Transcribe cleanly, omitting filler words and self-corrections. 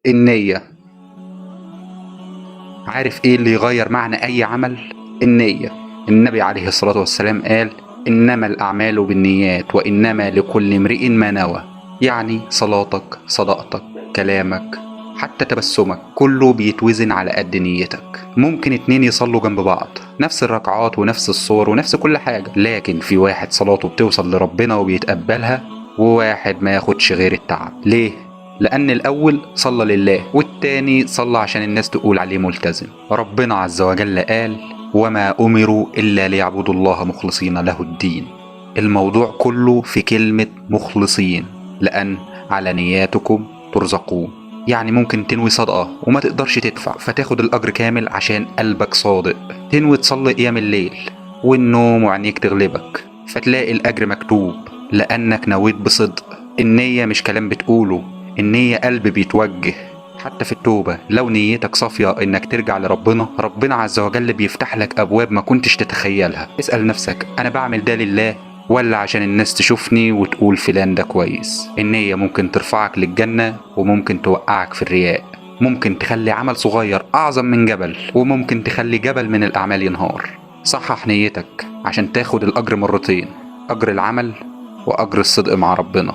النية. عارف ايه اللي يغير معنى اي عمل؟ النية. النبي عليه الصلاة والسلام قال: انما الاعمال بالنيات وانما لكل امرئ ما نوى. يعني صلاتك، صدقتك، كلامك، حتى تبسمك، كله بيتوزن على قد نيتك. ممكن اتنين يصلوا جنب بعض، نفس الركعات ونفس الصور ونفس كل حاجة، لكن في واحد صلاته بتوصل لربنا وبيتقبلها، وواحد ما ياخدش غير التعب. ليه؟ لأن الأول صلى لله، والتاني صلى عشان الناس تقول عليه ملتزم. ربنا عز وجل قال: وما أمروا إلا ليعبدوا الله مخلصين له الدين. الموضوع كله في كلمة مخلصين، لأن على نياتكم ترزقون. يعني ممكن تنوي صدقة وما تقدرش تدفع فتاخد الأجر كامل عشان قلبك صادق. تنوي تصلي قيام الليل والنوم وعينيك تغلبك فتلاقي الأجر مكتوب، لأنك نويت بصدق. النية مش كلام بتقوله، النية قلب بيتوجه. حتى في التوبة لو نيتك صافية انك ترجع لربنا، ربنا عز وجل بيفتح لك ابواب ما كنتش تتخيلها. اسأل نفسك: انا بعمل ده لله ولا عشان الناس تشوفني وتقول فلان ده كويس؟ النية ممكن ترفعك للجنة وممكن توقعك في الرياء. ممكن تخلي عمل صغير اعظم من جبل، وممكن تخلي جبل من الاعمال ينهار. صحح نيتك عشان تاخد الاجر مرتين: اجر العمل واجر الصدق مع ربنا.